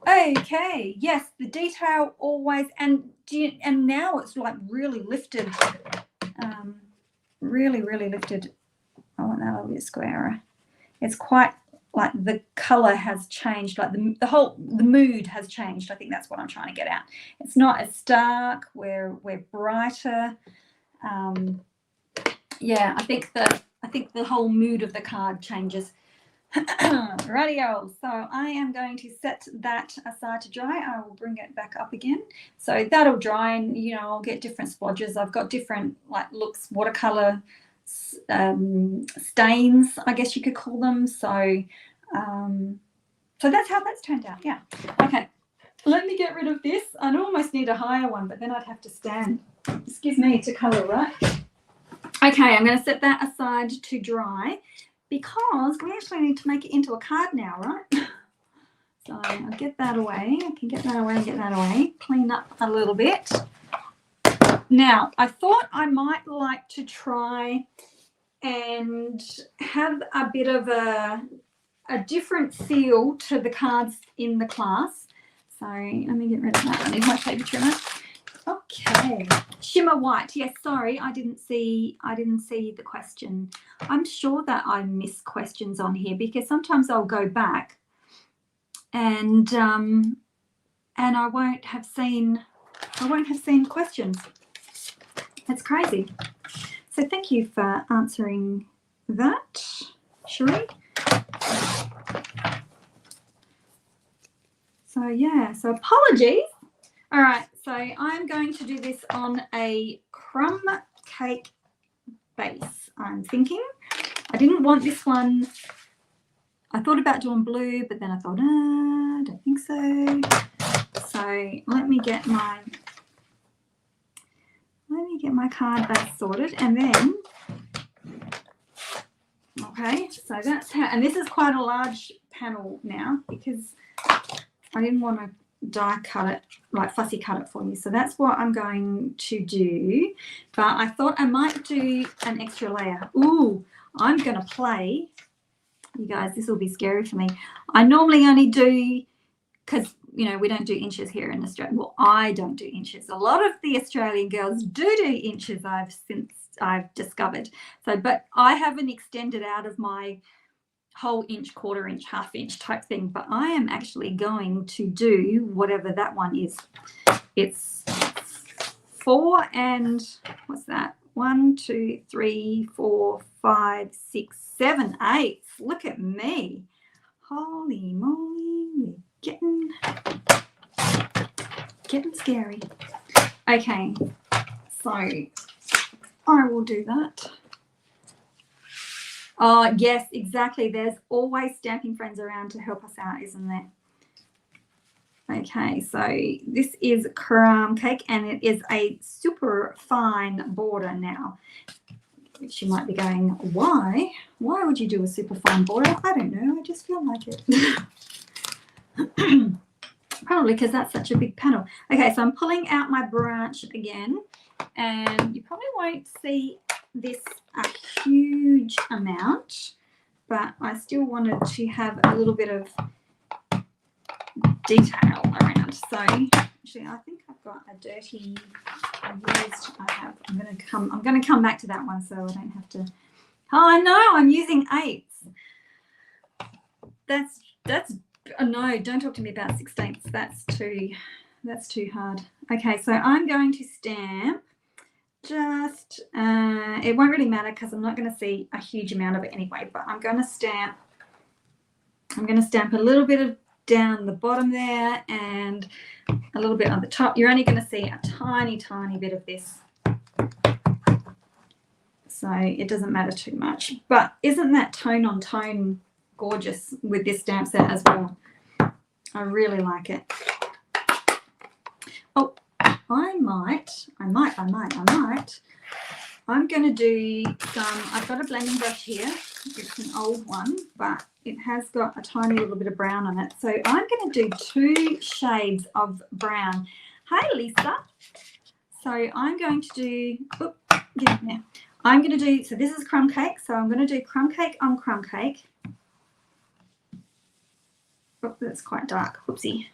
Okay, yes, the detail always, and now it's like really lifted, really, really lifted. I want that a little bit squarer. It's quite like the color has changed, like the mood has changed. I think that's what I'm trying to get at. It's not as stark, we're brighter. Yeah, I think the whole mood of the card changes. Rightio, so I am going to set that aside to dry. I will bring it back up again. So that'll dry, and you know, I'll get different splodges. I've got different like looks, watercolor stains, I guess you could call them. So so that's how that's turned out. Yeah. Okay, let me get rid of this. I'd almost need a higher one, but then I'd have to stand. Excuse me, to color, right? Okay, I'm going to set that aside to dry, because we actually need to make it into a card now, right? So I'll get that away. I can get that away and get that away. Clean up a little bit. Now, I thought I might like to try and have a bit of a different feel to the cards in the class. So let me get rid of that. I need my paper trimmer. Okay, shimmer white. Yes, sorry, I didn't see the question. I'm sure that I miss questions on here, because sometimes I'll go back and I won't have seen questions. That's crazy. So thank you for answering that, Cherie. So yeah, so apologies. All right, so I'm going to do this on a crumb cake base, I'm thinking. I didn't want this one. I thought about doing blue, but then I thought, I don't think so. So let me get my card base sorted, and then, okay, so that's how, and this is quite a large panel now, because I didn't want to die cut it, like fussy cut it for you. So that's what I'm going to do. But I thought I might do an extra layer. Ooh, I'm going to play. You guys, this will be scary for me. I normally only do, because, you know, we don't do inches here in Australia. Well, I don't do inches. A lot of the Australian girls do inches, I've discovered. So, but I haven't extended out of my whole inch, quarter inch, half inch type thing, but I am actually going to do whatever that one is. It's 4 and what's that? 1, 2, 3, 4, 5, 6, 7, 8. Look at me. Holy moly, we're getting scary. Okay, so I will do that. Oh, yes, exactly. There's always stamping friends around to help us out, isn't there? Okay, so this is crumb cake, and it is a super fine border now. Which you might be going, why? Why would you do a super fine border? I don't know. I just feel like it. Probably because that's such a big panel. Okay, so I'm pulling out my branch again, and you probably won't see this a huge amount, but I still wanted to have a little bit of detail around. So actually, I think I've got a dirty used. I'm going to come back to that one so I don't have to. Oh, I know. I'm using 8s. That's oh, no. Don't talk to me about 16ths. That's too hard. Okay, so I'm going to stamp. Just it won't really matter because I'm not going to see a huge amount of it anyway. But I'm going to stamp. I'm going to stamp a little bit of down the bottom there and a little bit on the top. You're only going to see a tiny bit of this, so it doesn't matter too much. But isn't that tone on tone gorgeous with this stamp set as well? I really like it. Oh, I'm going to do some, I've got a blending brush here. It's an old one, but it has got a tiny little bit of brown on it. So I'm going to do 2 shades of brown. Hi, Lisa. So I'm going to do, get in there. I'm going to do, so this is crumb cake. So I'm going to do crumb cake on crumb cake. Oh, that's quite dark. Whoopsie.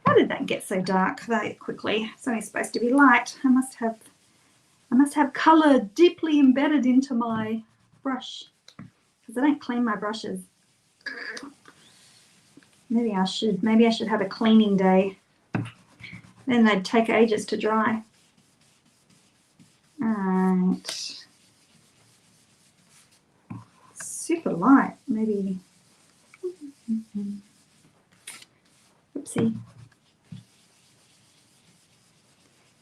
How did that get so dark that quickly? It's only supposed to be light. I must have colour deeply embedded into my brush because I don't clean my brushes. Maybe I should have a cleaning day. Then they'd take ages to dry. Alright. Super light, maybe. Oopsie.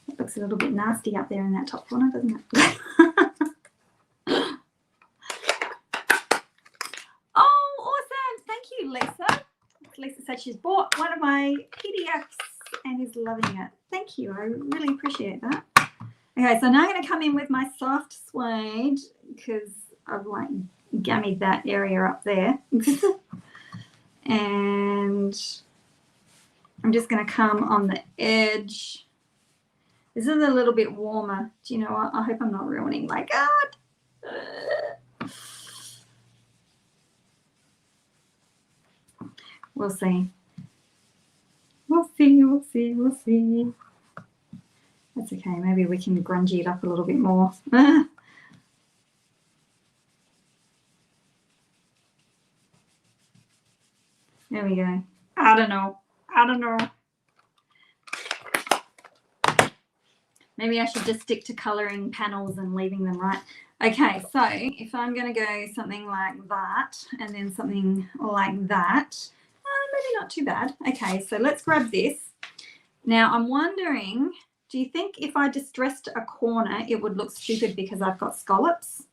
It looks a little bit nasty up there in that top corner, doesn't it? Oh, awesome. Thank you, Lisa. Lisa said she's bought one of my PDFs and is loving it. Thank you. I really appreciate that. Okay, so now I'm going to come in with my soft suede because I've like gummied that area up there. And I'm just going to come on the edge. This is a little bit warmer. Do you know what? I hope I'm not ruining my card. We'll see. We'll see. That's okay. Maybe we can grungy it up a little bit more. There we go. I don't know. Maybe I should just stick to colouring panels and leaving them right. Okay, so if I'm going to go something like that and then something like that, maybe not too bad. Okay, so let's grab this. Now I'm wondering, do you think if I distressed a corner it would look stupid because I've got scallops?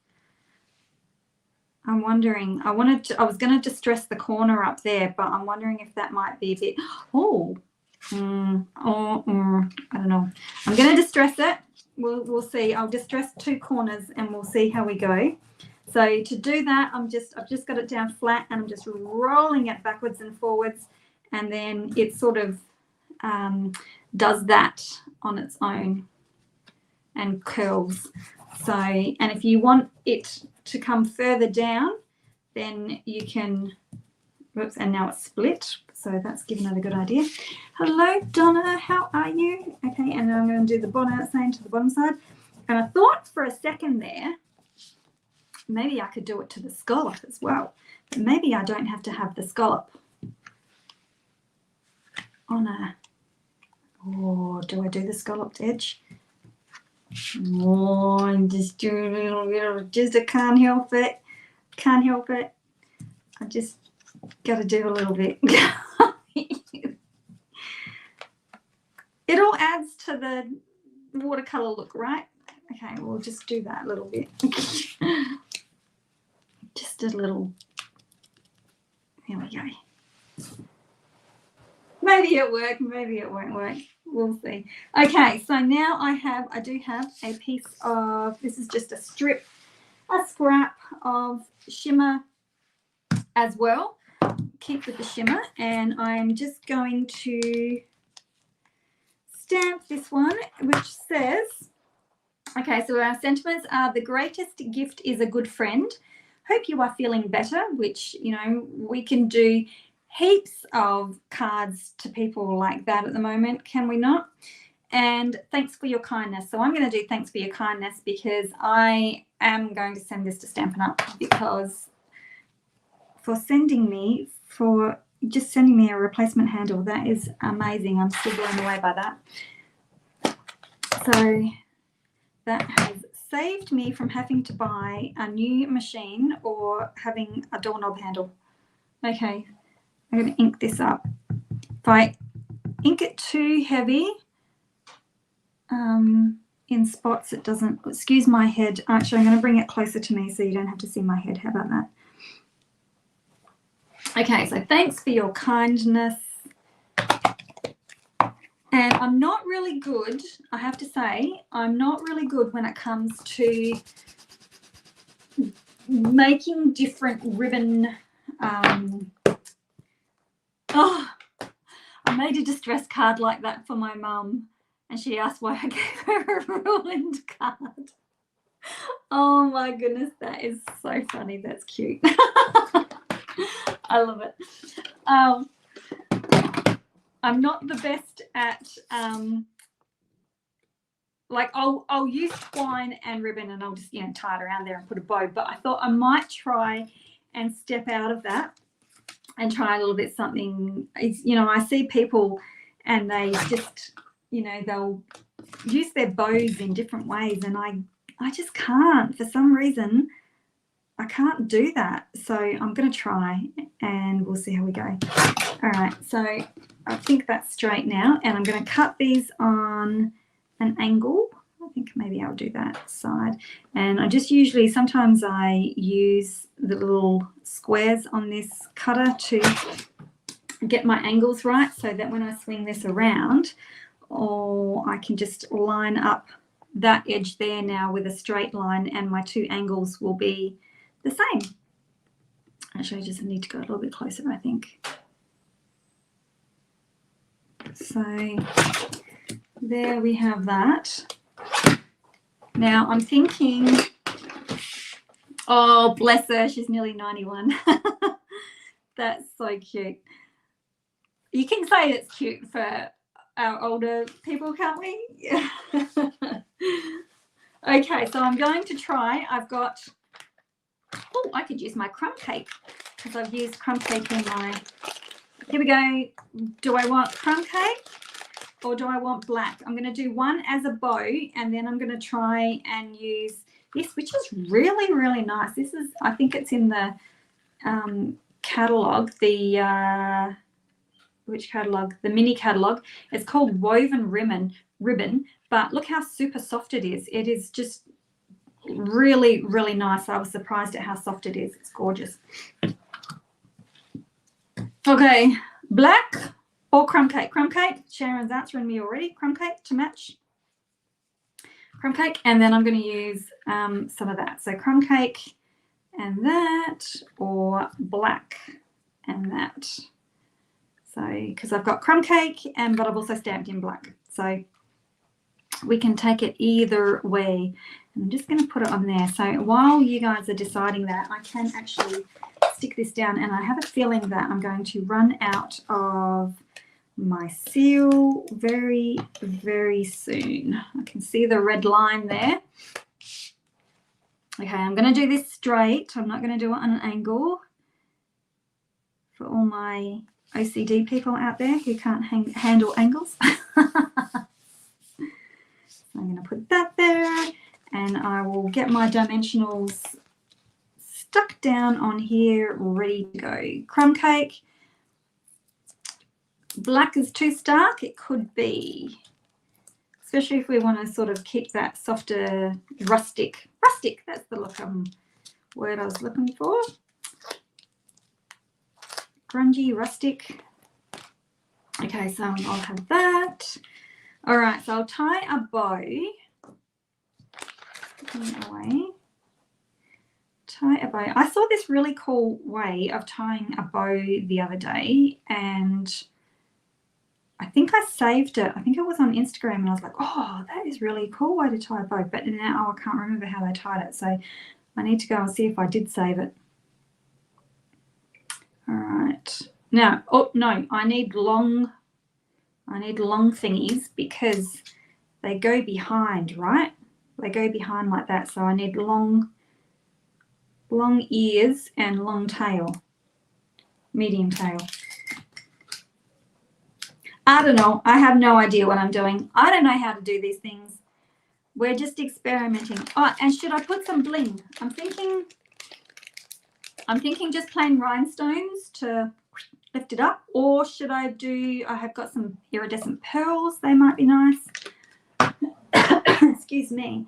I'm wondering, I was going to distress the corner up there, but I'm wondering if that might be a bit, I don't know. I'm going to distress it. We'll see. I'll distress 2 corners and we'll see how we go. So to do that, I've just got it down flat and I'm just rolling it backwards and forwards, and then it sort of does that on its own and curls. So, and if you want it to come further down, then you can, whoops, and now it's split. So that's given it a good idea. Hello, Donna, how are you? Okay, and then I'm going to do the bottom, same to the bottom side. And I thought for a second there, maybe I could do it to the scallop as well. But maybe I don't have to have the scallop on a, oh, do I do the scalloped edge? Oh, I'm just doing a little bit of, just I can't help it. Can't help it. I just got to do a little bit. It all adds to the watercolor look, right? Okay, we'll just do that a little bit. Just a little. There we go. Maybe it worked, maybe it won't work. We'll see. Okay, so now I do have a piece of, this is just a scrap of shimmer as well. Keep with the shimmer, and I'm just going to stamp this one, which says, okay, so our sentiments are: the greatest gift is a good friend. Hope you are feeling better, which, you know, we can do heaps of cards to people like that at the moment, can we not? And thanks for your kindness. So I'm going to do thanks for your kindness because I am going to send this to Stampin' Up, because for just sending me a replacement handle, that is amazing. I'm still blown away by that. So that has saved me from having to buy a new machine or having a doorknob handle. Okay, I'm going to ink this up. If I ink it too heavy in spots, it doesn't, excuse my head. Actually, I'm going to bring it closer to me so you don't have to see my head. How about that? Okay, so thanks for your kindness. And I'm not really good, I have to say, I'm not really good when it comes to making different ribbon. Oh, I made a distress card like that for my mum, and she asked why I gave her a ruined card. Oh my goodness, that is so funny. That's cute. I love it. I'm not the best at like I'll use twine and ribbon, and I'll just, you know, tie it around there and put a bow, but I thought I might try and step out of that and try a little bit something. You know, I see people and they just, you know, they'll use their bows in different ways, and I just can't, for some reason I can't do that. So I'm going to try and we'll see how we go. All right, so I think that's straight now, and I'm going to cut these on an angle. I think maybe I'll do that side. And I just usually, sometimes I use the little squares on this cutter to get my angles right, so that when I swing this around, or I can just line up that edge there now with a straight line, and my two angles will be the same. Actually, I just need to go a little bit closer, I think. So there we have that. Now I'm thinking, oh bless her, she's nearly 91. That's so cute. You can say it's cute for our older people, can't we? Okay, so I'm going to try, I've got, oh, I could use my crumb cake, because I've used crumb cake in my, here we go. Do I want crumb cake or do I want black? I'm going to do one as a bow, and then I'm going to try and use this, which is really, really nice. This is, I think it's in the catalogue, the, which catalogue? The mini catalogue. It's called Woven Ribbon, but look how super soft it is. It is just really, really nice. I was surprised at how soft it is. It's gorgeous. Okay, black or crumb cake? Crumb cake. Sharon's answering me already. Crumb cake to match. Crumb cake, and then I'm going to use some of that. So crumb cake and that, or black and that. So because I've got crumb cake, but I've also stamped in black. So we can take it either way. I'm just going to put it on there. So while you guys are deciding that, I can actually stick this down, and I have a feeling that I'm going to run out of my seal very, very soon. I can see the red line there. Okay, I'm going to do this straight. I'm not going to do it on an angle for all my OCD people out there who can't handle angles. I'm going to put that there. will get my dimensionals stuck down on here, ready to go. Crumb cake. Black is too stark. It could be, especially if we want to sort of keep that softer, rustic. Rustic, that's the word I was looking for. Grungy, rustic. Okay, so I'll have that. All right, so I'll tie a bow. Away. Tie a bow. I saw this really cool way of tying a bow the other day, and I think I saved it. I think it was on Instagram, and I was like, oh, that is really cool way to tie a bow. But now I can't remember how they tied it, so I need to go and see if I did save it. All right. Now, oh no, I need long thingies because they go behind, right? They go behind like that. So I need long ears and long tail, medium tail. I don't know. I have no idea what I'm doing. I don't know how to do these things. We're just experimenting. Oh, and should I put some bling? I'm thinking just plain rhinestones to lift it up, or should I have got some iridescent pearls. They might be nice. Excuse me.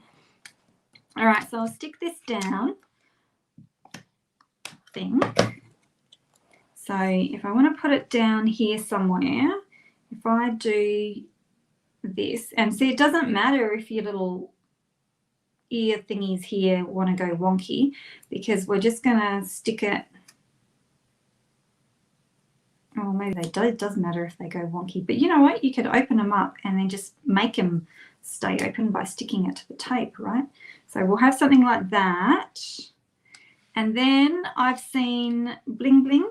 All right, so I'll stick this down. So if I want to put it down here somewhere, if I do this, and see, it doesn't matter if your little ear thingies here want to go wonky, because we're just going to stick it. Oh, maybe it does matter if they go wonky, but you know what? You could open them up and then just make them stay open by sticking it to the tape, right? So we'll have something like that. And then I've seen bling bling.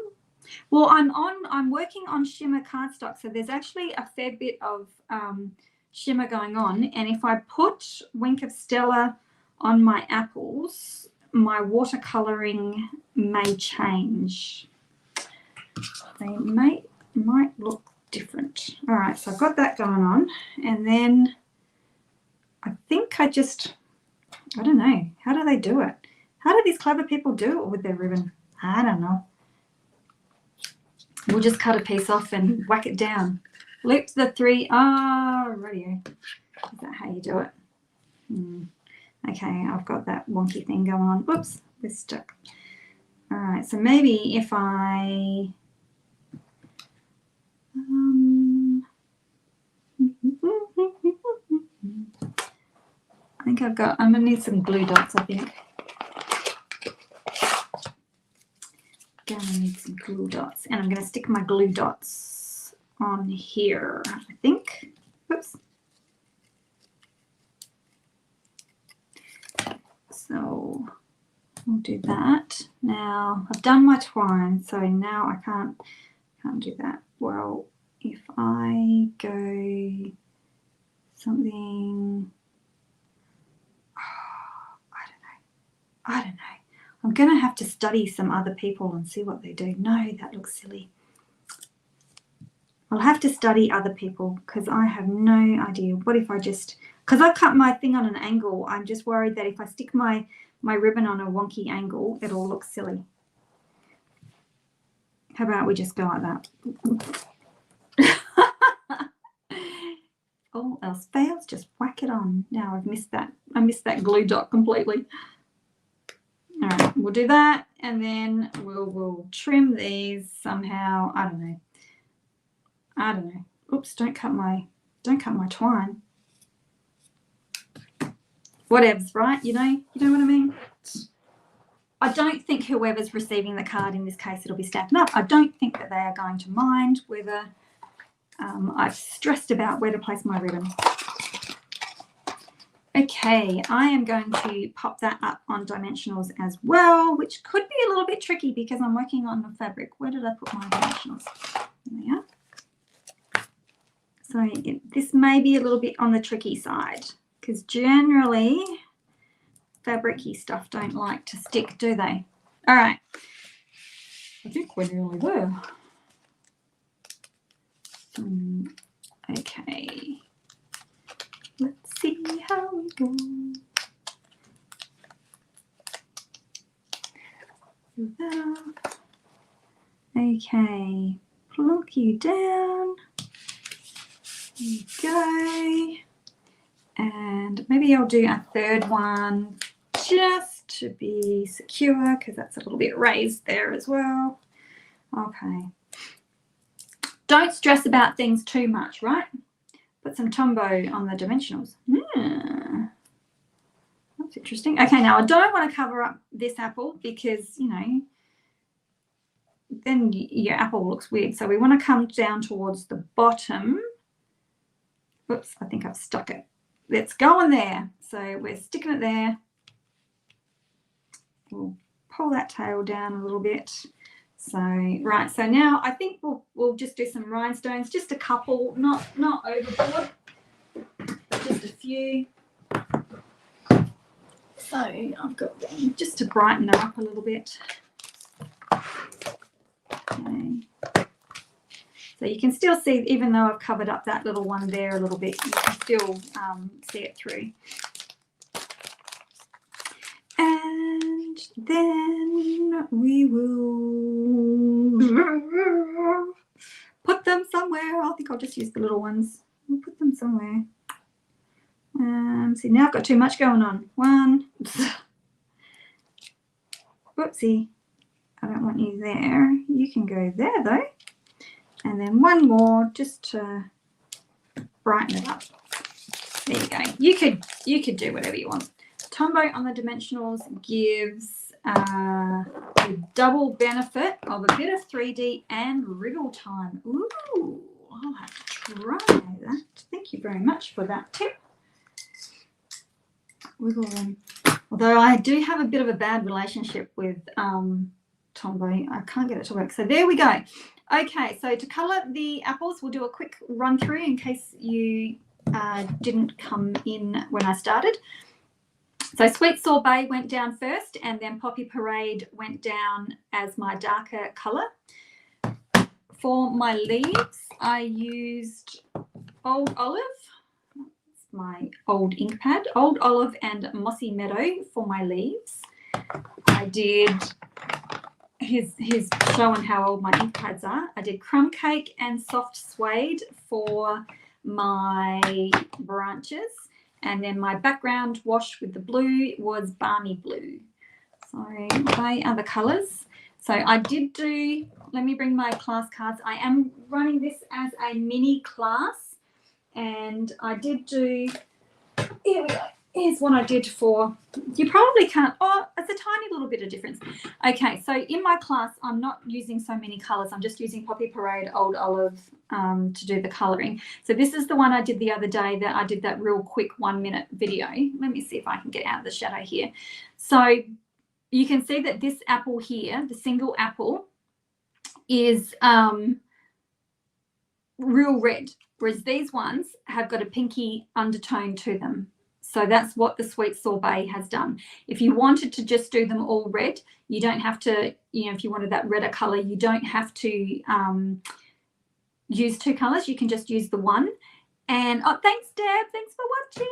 Well, I'm working on shimmer cardstock, so there's actually a fair bit of shimmer going on. And if I put Wink of Stella on my apples, my watercoloring may change. They might look different. All right, so I've got that going on, and then I think I don't know, how do they do it? How do these clever people do it with their ribbon? I don't know. We'll just cut a piece off and whack it down. Loop the 3. Radio. Is that how you do it? Okay, I've got that wonky thing going on. Whoops, we're stuck. All right, so maybe if I I'm gonna need some glue dots, I think. Gonna need some glue dots, and I'm gonna stick my glue dots on here, I think. Whoops. So we'll do that. Now I've done my twine, so now I can't do that. Well, if I go something, I don't know. I'm going to have to study some other people and see what they do. No, that looks silly. I'll have to study other people because I have no idea. What if I just, because I cut my thing on an angle, I'm just worried that if I stick my ribbon on a wonky angle, it'll look silly. How about we just go like that? All else fails, just whack it on. Now I've missed that. I missed that glue dot completely. All right, we'll do that, and then we'll trim these somehow. I don't know. Oops, don't cut my twine. Whatevs, right? You know what I mean? I don't think whoever's receiving the card, in this case it'll be Stampin' Up, I don't think that they are going to mind whether I've stressed about where to place my ribbon. Okay, I am going to pop that up on dimensionals as well, which could be a little bit tricky because I'm working on the fabric. Where did I put my dimensionals? There we are. So this may be a little bit on the tricky side because generally fabric-y stuff don't like to stick, do they? All right. I think we're nearly there. Okay. Let's see how we go. Okay, plonk you down. There you go. And maybe I'll do a third one just to be secure because that's a little bit raised there as well. Okay. Don't stress about things too much, right? Put some Tombow on the dimensionals. That's interesting. Okay, now I don't want to cover up this apple because, you know, then your apple looks weird. So we want to come down towards the bottom. Oops, I think I've stuck it. Let's go on there. So we're sticking it there. We'll pull that tail down a little bit. So, right, so now I think we'll just do some rhinestones, just a couple, not overboard, but just a few. So I've got them just to brighten them up a little bit. Okay. So you can still see, even though I've covered up that little one there a little bit, you can still see it through. And then we will put them somewhere. I think I'll just use the little ones. We'll put them somewhere. See, now I've got too much going on. One. Whoopsie. I don't want you there. You can go there though. And then one more just to brighten it up. There you go. You could do whatever you want. Tombow on the dimensionals gives the double benefit of a bit of 3D and wriggle time. Ooh, I'll have to try that. Thank you very much for that tip. Wiggle them. Although I do have a bit of a bad relationship with Tombow. I can't get it to work. So there we go. Okay, so to colour the apples, we'll do a quick run through in case you didn't come in when I started. So Sweet Sorbet went down first, and then Poppy Parade went down as my darker colour. For my leaves, I used Old Olive. That's my old ink pad. Old Olive and Mossy Meadow for my leaves. I did... Here's showing how old my ink pads are. I did Crumb Cake and Soft Suede for my branches. And then my background wash with the blue was Balmy Blue. So they are the colours. So I did do, let me bring my class cards. I am running this as a mini class. And I did do, here we go. Here's what I did for, you probably can't, oh, it's a tiny little bit of difference. Okay, so in my class, I'm not using so many colours. I'm just using Poppy Parade, Old Olive to do the colouring. So this is the one I did the other day that I did that real quick 1-minute video. Let me see if I can get out of the shadow here. So you can see that this apple here, the single apple, is real red, whereas these ones have got a pinky undertone to them. So that's what the Sweet Sorbet has done. If you wanted to just do them all red, you don't have to, you know, if you wanted that redder colour, you don't have to use two colours. You can just use the one. And oh, thanks, Deb. Thanks for watching.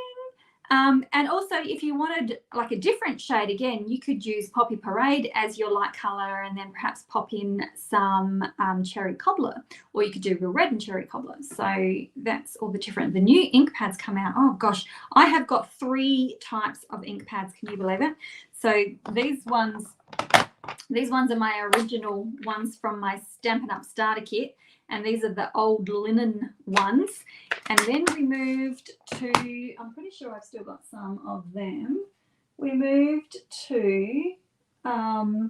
And also, if you wanted like a different shade, again, you could use Poppy Parade as your light colour and then perhaps pop in some cherry cobbler, or you could do real red and cherry cobbler. So that's all the different. The new ink pads come out. Oh gosh, I have got 3 types of ink pads. Can you believe it? So these ones are my original ones from my Stampin' Up starter kit. And these are the old linen ones. And then we moved to, I'm pretty sure I've still got some of them. We moved to, I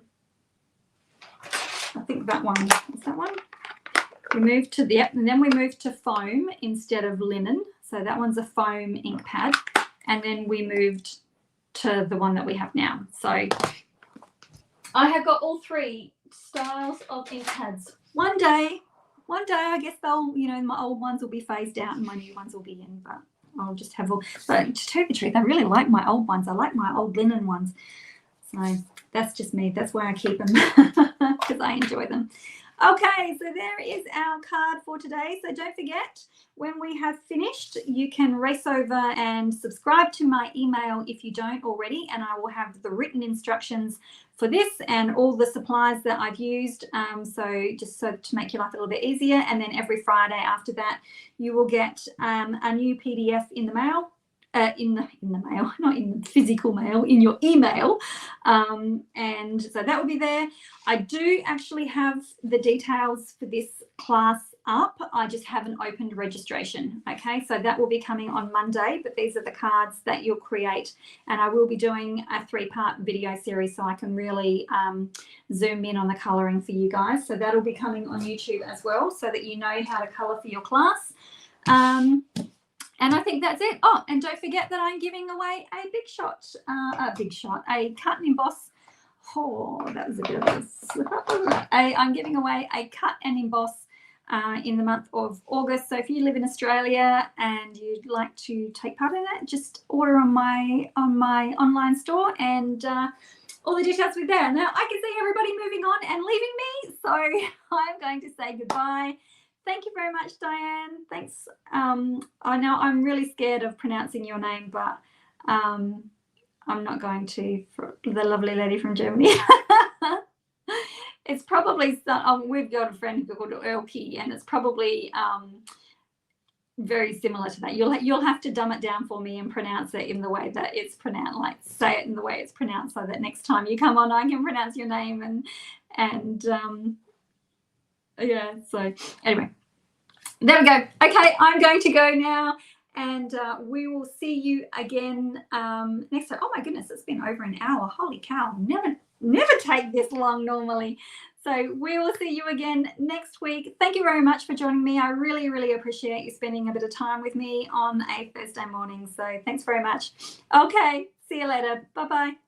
think that one, is that one? We moved to, yep, and then we moved to foam instead of linen. So that one's a foam ink pad. And then we moved to the one that we have now. So I have got all 3 styles of ink pads. One day, I guess they'll, you know, my old ones will be phased out and my new ones will be in, but I'll just have all. But to tell you the truth, I really like my old ones. I like my old linen ones. So that's just me. That's where I keep them because I enjoy them. Okay, so there is our card for today. So don't forget, when we have finished, you can race over and subscribe to my email if you don't already, and I will have the written instructions for this and all the supplies that I've used. So just so to make your life a little bit easier. And then every Friday after that, you will get a new PDF in the mail. In the mail, not in the physical mail, in your email, and so that will be there. I do actually have the details for this class up. I just haven't opened registration. Okay, so that will be coming on Monday, but these are the cards that you'll create, and I will be doing a 3-part video series so I can really zoom in on the colouring for you guys. So that'll be coming on YouTube as well, so that you know how to colour for your class. And I think that's it. Oh, and don't forget that I'm giving away a cut and emboss. Oh, that was a bit of a I'm giving away a cut and emboss in the month of August. So if you live in Australia and you'd like to take part in it, just order on my online store, and all the details are there. Now I can see everybody moving on and leaving me, so I'm going to say goodbye. Thank you very much, Diane. Thanks. I know I'm really scared of pronouncing your name, but I'm not going to, for the lovely lady from Germany. It's probably, we've got a friend called Elke, and it's probably very similar to that. You'll have to dumb it down for me and pronounce it in the way that it's pronounced, like say it in the way it's pronounced, so that next time you come on, I can pronounce your name and yeah, so anyway, there we go. Okay, I'm going to go now, and we will see you again next time. Oh my goodness, it's been over an hour. Holy cow, never take this long normally. So we will see you again next week. Thank you very much for joining me. I really, really appreciate you spending a bit of time with me on a Thursday morning. So thanks very much. Okay, see you later. Bye-bye.